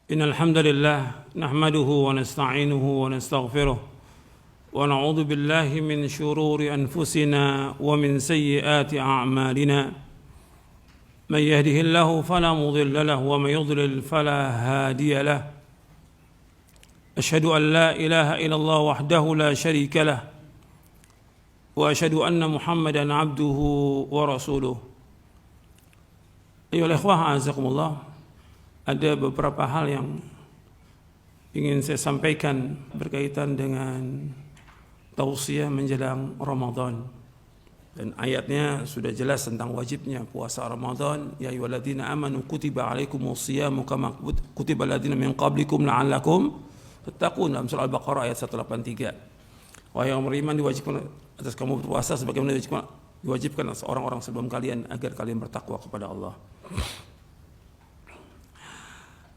إن الحمد لله نحمده ونستعينه ونستغفره ونعوذ بالله من شرور أنفسنا ومن سيئات أعمالنا من يهده الله فلا مضل له ومن يضلل فلا هادي له أشهد أن لا إله إلا الله وحده لا شريك له وأشهد أن محمدا عبده ورسوله. أيها الإخوة أعزكم الله, ada beberapa hal yang ingin saya sampaikan berkaitan dengan tausiah menjelang Ramadan. Dan ayatnya sudah jelas tentang wajibnya puasa Ramadan. Ya ayyuhalladzina amanu kutiba alaikumus-syiyamu kama kutiba alladzina min qablikum la'allakum tattaqun, dalam surah Al-Baqarah ayat 183. Wahai yang beriman, diwajibkan atas kamu berpuasa sebagaimana diwajibkan atas orang-orang sebelum kalian agar kalian bertakwa kepada Allah.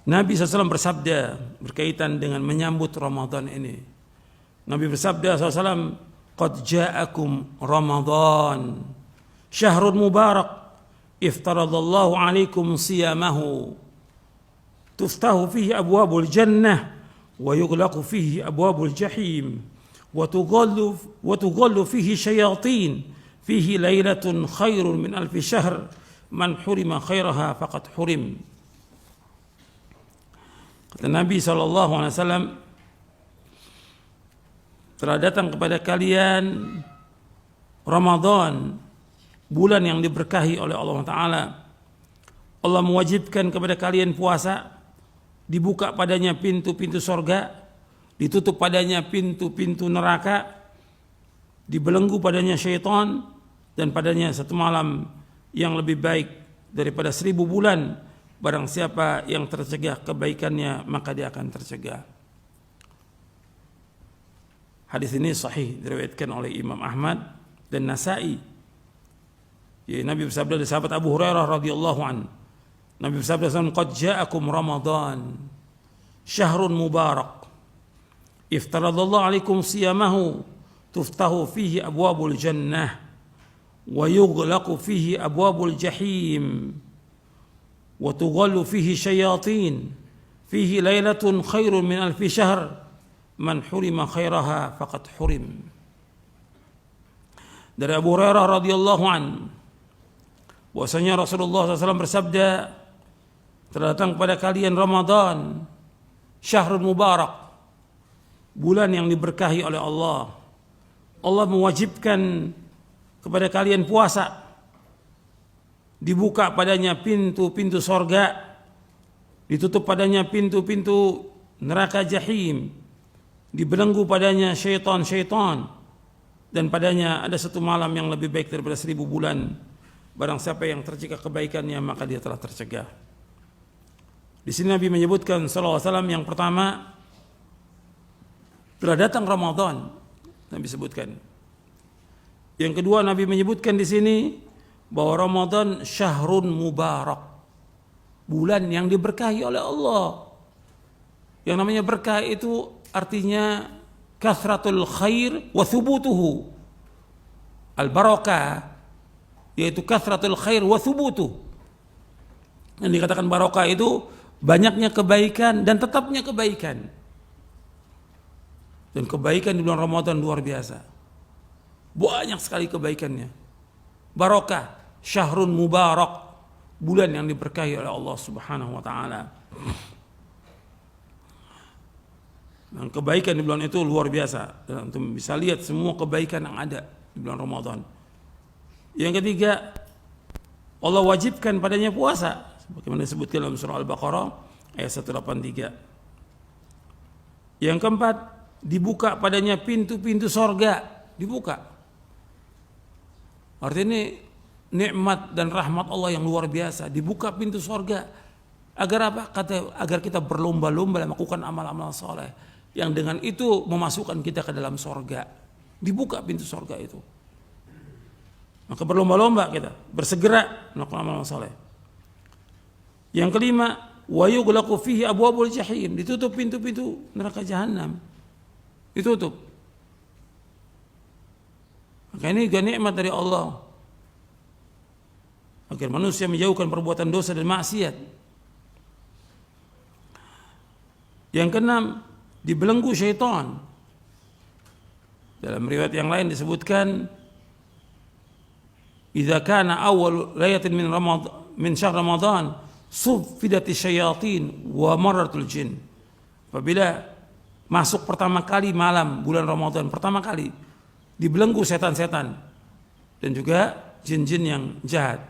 Nabi SAW bersabda berkaitan dengan menyambut Ramadan ini. Nabi bersabda SAW, "Qad ja'akum Ramadan, syahrun mubarak, iftaradallahu alaikum siyamahu, tuftahu fihi abwabul jannah, wa yughlaqu fihi abwabul jahim, wa tughallu fihi syayatin, fihi lailatun khairun min alfi syahr, man hurima khairaha faqad hurim." Kata Nabi SAW, telah datang kepada kalian Ramadan, bulan yang diberkahi oleh Allah Ta'ala. Allah mewajibkan kepada kalian puasa, dibuka padanya pintu-pintu sorga, ditutup padanya pintu-pintu neraka, dibelenggu padanya syaitan, dan padanya satu malam yang lebih baik daripada 1000 bulan. Barang siapa yang tercegah kebaikannya, maka dia akan tercegah. Hadis ini sahih, diriwayatkan oleh Imam Ahmad dan Nasa'i. Ya, Nabi bersabda dari sahabat Abu Hurairah radhiyallahu an. Nabi bersabda, "Qad ja'akum Ramadan, syahrun mubarak, iftaradallahu alaikum siyamahu, tuftahu fihi abwabul jannah, wa yughlaqu fihi abwabul jahim, wa tughallu fihi syayatin, fihi lailatun khairun min alfi syahr, man hurima khairaha faqad hurim." Dari Abu Hurairah radhiyallahu an, bahwasanya Rasulullah SAW bersabda, telah datang kepada kalian Ramadan, syahrul mubarak, bulan yang diberkahi oleh Allah. Allah mewajibkan kepada kalian puasa, dibuka padanya pintu-pintu sorga, ditutup padanya pintu-pintu neraka jahim, dibelenggu padanya syaitan-syaitan, dan padanya ada satu malam yang lebih baik daripada 1000 bulan. Barang siapa yang tercegah kebaikannya, maka dia telah tercegah. Di sini Nabi menyebutkan sallallahu alaihi wasallam, yang pertama, telah datang Ramadan, Nabi sebutkan. Yang kedua, Nabi menyebutkan di sini bahwa Ramadan syahrun mubarak, bulan yang diberkahi oleh Allah. Yang namanya berkah itu artinya kathratul khair wa thubutuhu. Al-barakah yaitu kathratul khair wa thubutuh. Yang dikatakan barakah itu banyaknya kebaikan dan tetapnya kebaikan. Dan kebaikan di bulan Ramadan luar biasa. Banyak sekali kebaikannya. Barakah, syahrun mubarak, bulan yang diberkahi oleh Allah Subhanahu wa taala. Dan kebaikan di bulan itu luar biasa. Dan antum bisa lihat semua kebaikan yang ada di bulan Ramadan. Yang ketiga, Allah wajibkan padanya puasa, sebagaimana disebutkan dalam surah Al-Baqarah ayat 183. Yang keempat, dibuka padanya pintu-pintu sorga, dibuka. Artinya nikmat dan rahmat Allah yang luar biasa, dibuka pintu sorga. Agar apa? Agar kita berlomba-lomba melakukan amal-amal soleh, yang dengan itu memasukkan kita ke dalam sorga. Dibuka pintu sorga itu, maka berlomba-lomba kita, bersegera melakukan amal soleh. Yang kelima, wa yughlaqu fihi abwabul jahim, ditutup pintu-pintu neraka jahanam, ditutup. Maka ini juga nikmat dari Allah, agar manusia menjauhkan perbuatan dosa dan maksiat. Yang keenam, dibelenggu syaitan. Dalam riwayat yang lain disebutkan, idza kana awal layatin min syahr Ramadan sufidati syayatin wa marratul jin. Apabila masuk pertama kali malam bulan Ramadan, pertama kali dibelenggu setan-setan dan juga jin-jin yang jahat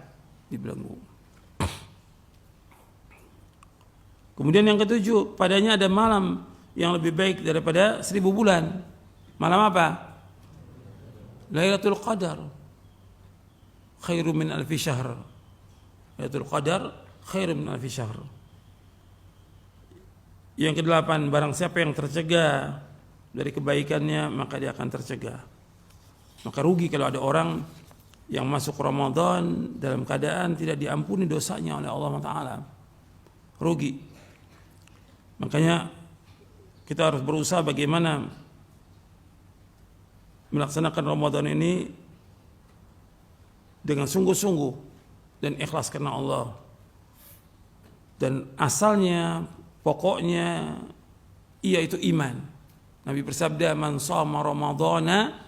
dibelenggu. Kemudian yang ketujuh, padanya ada malam yang lebih baik daripada 1000 bulan. Malam apa? Lailatul Qadar khairum min alfi syahr. Lailatul Qadar khairum min alfi syahr. Yang kedelapan, barang siapa yang tercegah dari kebaikannya, maka dia akan tercegah. Maka rugi kalau ada orang yang masuk Ramadan dalam keadaan tidak diampuni dosanya oleh Allah Ta'ala. Rugi. Makanya kita harus berusaha bagaimana melaksanakan Ramadan ini dengan sungguh-sungguh dan ikhlas karena Allah. Dan asalnya, pokoknya, yaitu iman. Nabi bersabda, man shama Ramadhana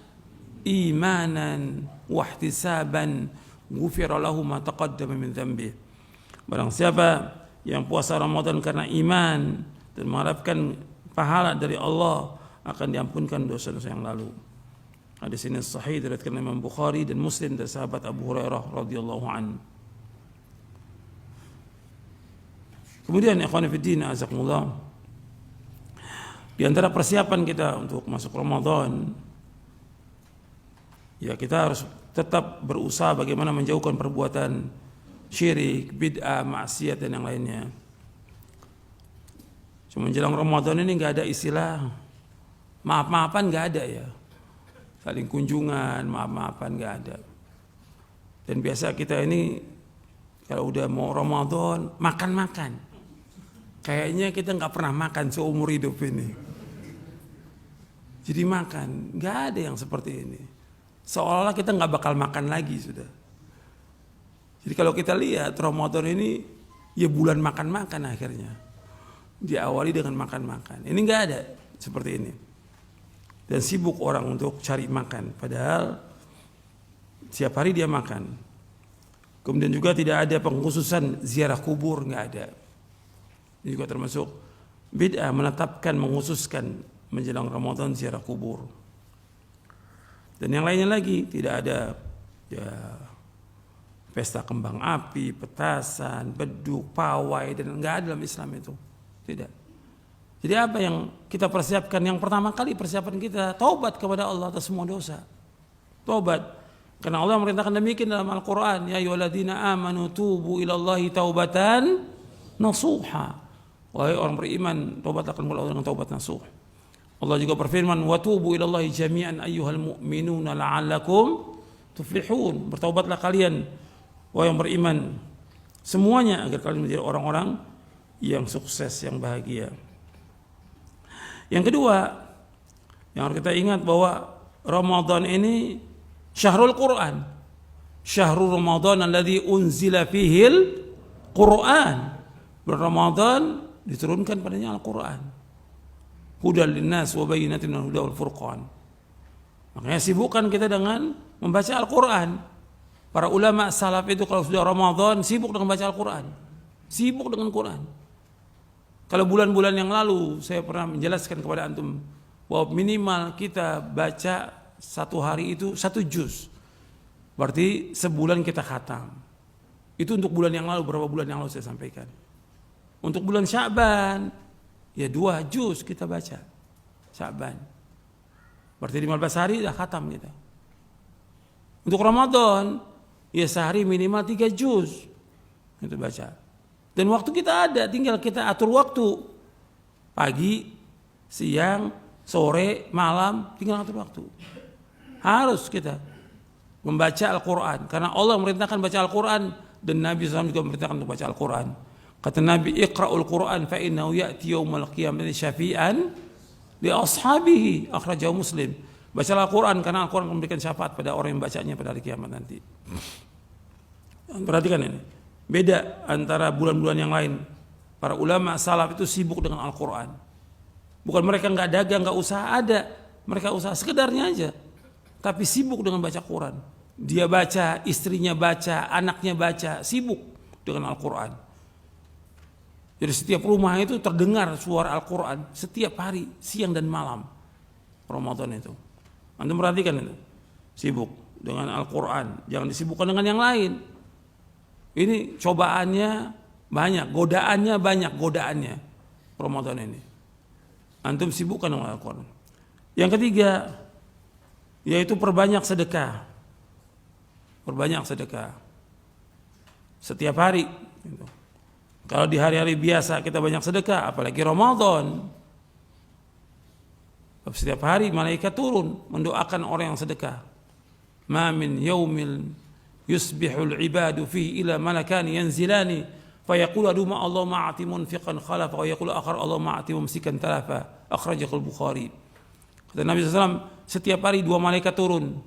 imanan wahtisaban ghufira lahu ma taqaddama min dhanbi. Barang siapa yang puasa Ramadan karena iman dan mengharapkan pahala dari Allah, akan diampunkan dosa-dosa yang lalu. Hadis ini sahih diriwayatkan Imam Bukhari dan Muslim dari sahabat Abu Hurairah radhiyallahu an. Kemudian ikhwan fillah azakumullah, di antara persiapan kita untuk masuk Ramadan, ya kita harus tetap berusaha bagaimana menjauhkan perbuatan syirik, bid'ah, maksiat dan yang lainnya. Cuma menjelang Ramadan ini nggak ada istilah maaf-maafan, nggak ada ya. Saling kunjungan, maaf-maafan nggak ada. Dan biasa kita ini kalau udah mau Ramadan makan-makan. Kayaknya kita nggak pernah makan seumur hidup ini. Jadi makan, nggak ada yang seperti ini. Seolah-olah kita nggak bakal makan lagi sudah. Jadi kalau kita lihat Ramadan ini ya bulan makan-makan akhirnya. Diawali dengan makan-makan. Ini nggak ada seperti ini. Dan sibuk orang untuk cari makan. Padahal setiap hari dia makan. Kemudian juga tidak ada pengkhususan ziarah kubur, nggak ada. Ini juga termasuk bid'ah, menetapkan, mengkhususkan menjelang Ramadan ziarah kubur. Dan yang lainnya lagi, tidak ada ya pesta kembang api, petasan, beduk, pawai, dan nggak ada dalam Islam itu. Tidak. Jadi apa yang kita persiapkan? Yang pertama kali persiapan kita taubat kepada Allah atas semua dosa. Taubat. Karena Allah merintahkan demikian dalam Al-Quran. Ya ayyuhalladzina amanu tubu ilallahi taubatan nasuha. Wahai orang beriman, taubatlah kepada Allah dengan taubat nasuh. Allah juga berfirman, wa tubu ilallahi jami'an ayyuhal mu'minuna la'allakum tuflihun. Bertaubatlah kalian, wahai yang beriman, semuanya agar kalian menjadi orang-orang yang sukses, yang bahagia. Yang kedua, yang harus kita ingat bahwa Ramadan ini syahrul Quran. Syahrul Ramadan alladzi unzila fihil Quran. Bulan Ramadan diturunkan padanya Al-Quran. Hudal linnas wa bayyinatin minal huda wal furqan. Makanya sibukkan kita dengan membaca Al-Quran. Para ulama salaf itu kalau sudah Ramadan sibuk dengan membaca Al-Quran. Sibuk dengan Quran. Kalau bulan-bulan yang lalu saya pernah menjelaskan kepada antum bahwa minimal kita baca satu hari itu 1 juz. Berarti sebulan kita khatam. Itu untuk bulan yang lalu, berapa bulan yang lalu saya sampaikan. Untuk bulan Sya'ban ya 2 juz kita baca. Sya'ban. Berarti 15 hari dah khatam kita. Untuk Ramadan ya sehari minimal 3 juz kita baca. Dan waktu kita ada, tinggal kita atur waktu. Pagi, siang, sore, malam, tinggal atur waktu. Harus kita membaca Al-Quran. Karena Allah merintahkan baca Al-Quran. Dan Nabi SAW juga merintahkan untuk baca Al-Quran. Kata Nabi, iqra'ul Quran fa'innahu ya'ti yawmal qiyamati syafi'an li ashabihi. Akhrajahu Muslim. Baca Al-Quran karena Al-Quran memberikan syafaat pada orang yang bacanya pada hari kiamat nanti. Perhatikan ini. Beda antara bulan-bulan yang lain. Para ulama salaf itu sibuk dengan Al-Quran. Bukan mereka nggak dagang, nggak usaha, ada. Mereka usaha sekedarnya aja. Tapi sibuk dengan baca Quran. Dia baca, istrinya baca, anaknya baca, sibuk dengan Al-Quran. Jadi setiap rumah itu terdengar suara Al-Quran setiap hari, siang dan malam. Ramadan itu. Anda perhatikan itu. Sibuk dengan Al-Quran. Jangan disibukkan dengan yang lain. Ini cobaannya banyak, godaannya banyak, godaannya Ramadan ini. Antum sibukkan dengan Al-Quran. Yang ketiga, yaitu perbanyak sedekah. Perbanyak sedekah. Setiap hari. Kalau di hari-hari biasa kita banyak sedekah, apalagi Ramadan. Setiap hari malaikat turun mendoakan orang yang sedekah. Ma min yaumil yusbihul ibadu fihi ila malakani yanzilani fayaqulu aduma Allah ma'ati munfiqan khalafa wa yaqulu akhar Allah ma'ati mumsikan talafa. Akhrajahul Bukhari. Kata Nabi SAW, setiap hari 2 malaikat turun.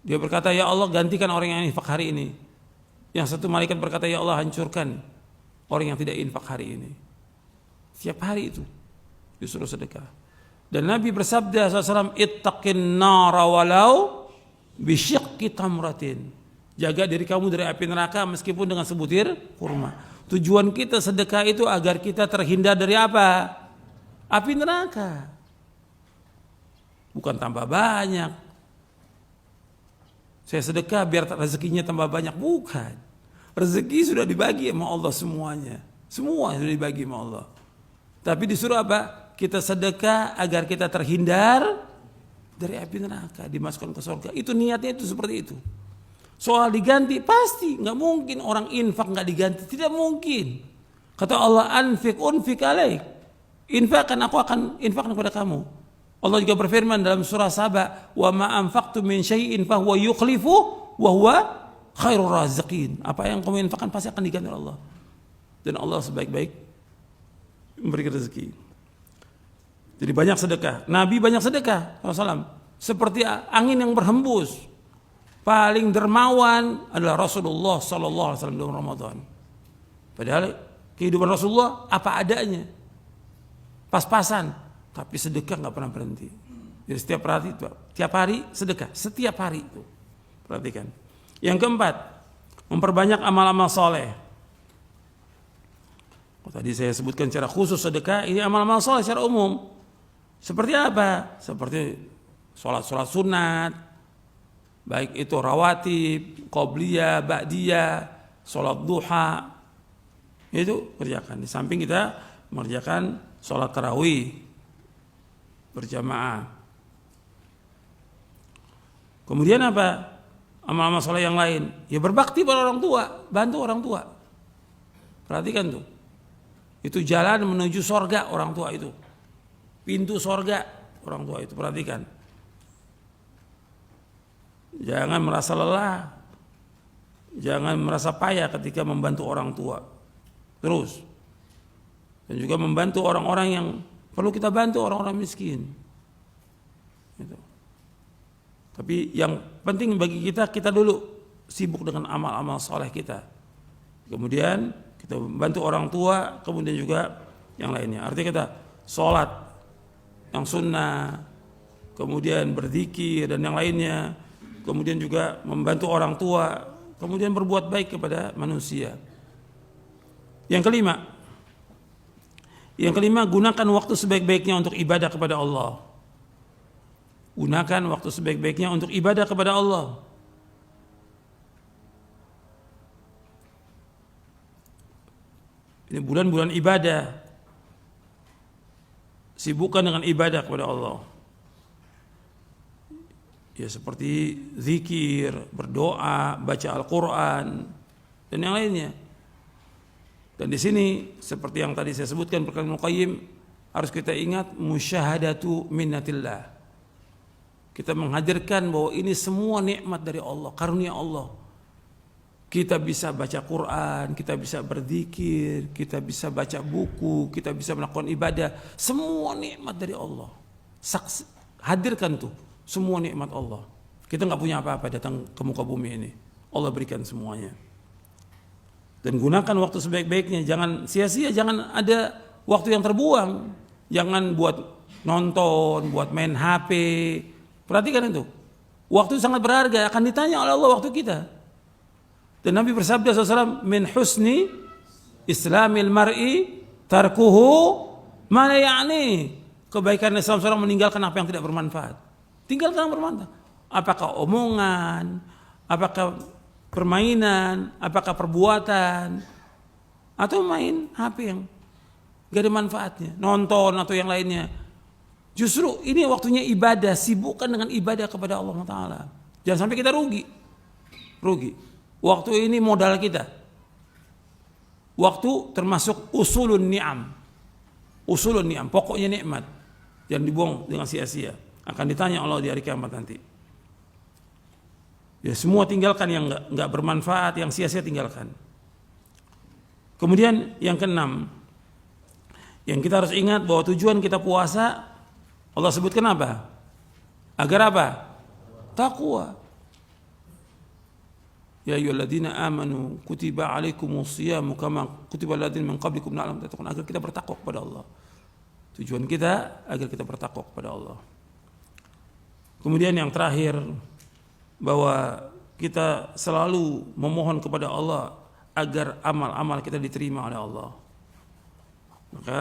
Dia berkata, ya Allah gantikan orang yang infak hari ini. Yang satu malaikat berkata, ya Allah hancurkan orang yang tidak infak hari ini. Setiap hari itu disuruh sedekah. Dan Nabi bersabda SAW, ittaqin nara walau bisyiqqi tamratin. Jaga diri kamu dari api neraka meskipun dengan sebutir kurma. Tujuan kita sedekah itu agar kita terhindar dari apa? Api neraka. Bukan tambah banyak. Saya sedekah biar rezekinya tambah banyak. Bukan. Rezeki sudah dibagi sama Allah semuanya. Semua sudah dibagi sama Allah. Tapi disuruh apa? Kita sedekah agar kita terhindar dari api neraka, dimasukkan ke surga. Itu niatnya itu seperti itu. Soal diganti pasti nggak mungkin orang infak nggak diganti, tidak mungkin. Kata Allah, anfik unfik alaik. Infakkan, aku akan infakkan kepada kamu. Allah juga berfirman dalam surah Saba, wa ma anfaqtum min syai'in fa huwa yukhlifu wa huwa khairur raziqin. Apa yang kamu infakkan pasti akan diganti oleh Allah. Dan Allah sebaik-baik memberi rezeki. Jadi banyak sedekah. Nabi banyak sedekah Rasulullah. Seperti angin yang berhembus. Paling dermawan adalah Rasulullah sallallahu alaihi wasallam dalam Ramadan. Padahal kehidupan Rasulullah apa adanya. Pas-pasan, tapi sedekah nggak pernah berhenti. Jadi tiap hari sedekah, setiap hari itu. Perhatikan. Yang keempat, memperbanyak amal-amal soleh. Tadi saya sebutkan secara khusus sedekah, ini amal-amal soleh secara umum. Seperti apa? Seperti sholat-sholat sunat, baik itu rawatib, qobliyah, ba'diyah, sholat duha, itu kerjakan. Di samping kita mengerjakan sholat tarawih berjamaah. Kemudian apa? Amal-amal soleh yang lain. Ya berbakti pada orang tua, bantu orang tua. Perhatikan tuh. Itu jalan menuju sorga orang tua itu. Pintu sorga orang tua itu, perhatikan. Jangan merasa lelah. Jangan merasa payah ketika membantu orang tua. Terus. Dan juga membantu orang-orang yang perlu kita bantu, orang-orang miskin. Gitu. Tapi yang penting bagi kita, kita dulu sibuk dengan amal-amal soleh kita. Kemudian kita membantu orang tua, kemudian juga yang lainnya. Artinya kita sholat yang sunnah, kemudian berzikir dan yang lainnya, kemudian juga membantu orang tua, kemudian berbuat baik kepada manusia. Yang kelima, gunakan waktu sebaik-baiknya untuk ibadah kepada Allah. Gunakan waktu sebaik-baiknya untuk ibadah kepada Allah. Ini bulan-bulan ibadah. Sibukkan dengan ibadah kepada Allah. Ya seperti zikir, berdoa, baca Al-Quran, dan yang lainnya. Dan di sini seperti yang tadi saya sebutkan perkataan Ibnu Qayyim, harus kita ingat musyahadatu minnatillah. Kita menghadirkan bahwa ini semua nikmat dari Allah, karunia Allah. Kita bisa baca Quran, kita bisa berzikir, kita bisa baca buku, kita bisa melakukan ibadah. Semua nikmat dari Allah. Hadirkan tuh semua nikmat Allah. Kita nggak punya apa-apa datang ke muka bumi ini. Allah berikan semuanya. Dan gunakan waktu sebaik-baiknya. Jangan sia-sia, jangan ada waktu yang terbuang. Jangan buat nonton, buat main HP. Perhatikan itu. Waktu sangat berharga, akan ditanya oleh Allah waktu kita. Dan Nabi bersabda SAW, min husni islamil mar'i tarkuhu ma la ya'ni. Kebaikan Islam seorang meninggalkan apa yang tidak bermanfaat. Tinggalkan yang bermanfaat. Apakah omongan, apakah permainan, apakah perbuatan, atau main HP yang gak ada manfaatnya, nonton atau yang lainnya. Justru ini waktunya ibadah, sibukkan dengan ibadah kepada Allah Ta'ala. Jangan sampai kita rugi. Waktu ini modal kita. Waktu termasuk usulun ni'am. Pokoknya nikmat. Jangan dibuang dengan sia-sia. Akan ditanya Allah di hari kiamat nanti. Ya, semua tinggalkan yang enggak bermanfaat, yang sia-sia tinggalkan. Kemudian yang keenam, yang kita harus ingat bahwa tujuan kita puasa Allah sebutkan apa? Agar apa? Taqwa. Ya ayyuhalladzina amanu kutiba alaikumus shiyamu kama kutiba aladzina min qablikum la'allakum tattaqun. Agar kita bertakwa kepada Allah. Tujuan kita agar kita bertakwa kepada Allah. Kemudian yang terakhir, bahwa kita selalu memohon kepada Allah agar amal-amal kita diterima oleh Allah. Maka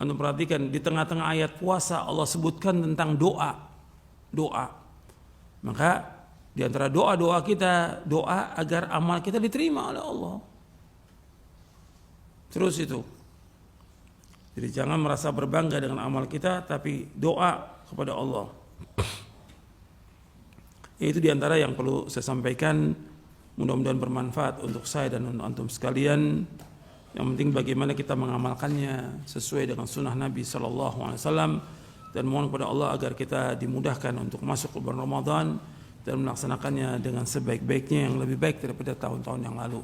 Anda perhatikan di tengah-tengah ayat puasa Allah sebutkan tentang doa. Maka di antara doa-doa kita, doa agar amal kita diterima oleh Allah. Terus itu. Jadi jangan merasa berbangga dengan amal kita, tapi doa kepada Allah. Itu di antara yang perlu saya sampaikan. Mudah-mudahan bermanfaat untuk saya dan untuk antum sekalian. Yang penting bagaimana kita mengamalkannya sesuai dengan sunnah Nabi SAW, dan mohon kepada Allah agar kita dimudahkan untuk masuk ke bulan Ramadan dan melaksanakannya dengan sebaik-baiknya, yang lebih baik daripada tahun-tahun yang lalu.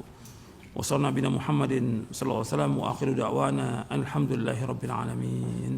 Wassallallahu Muhammadin sallallahu alaihi wasallam wa akhiru da'wana alhamdulillahi rabbil alamin.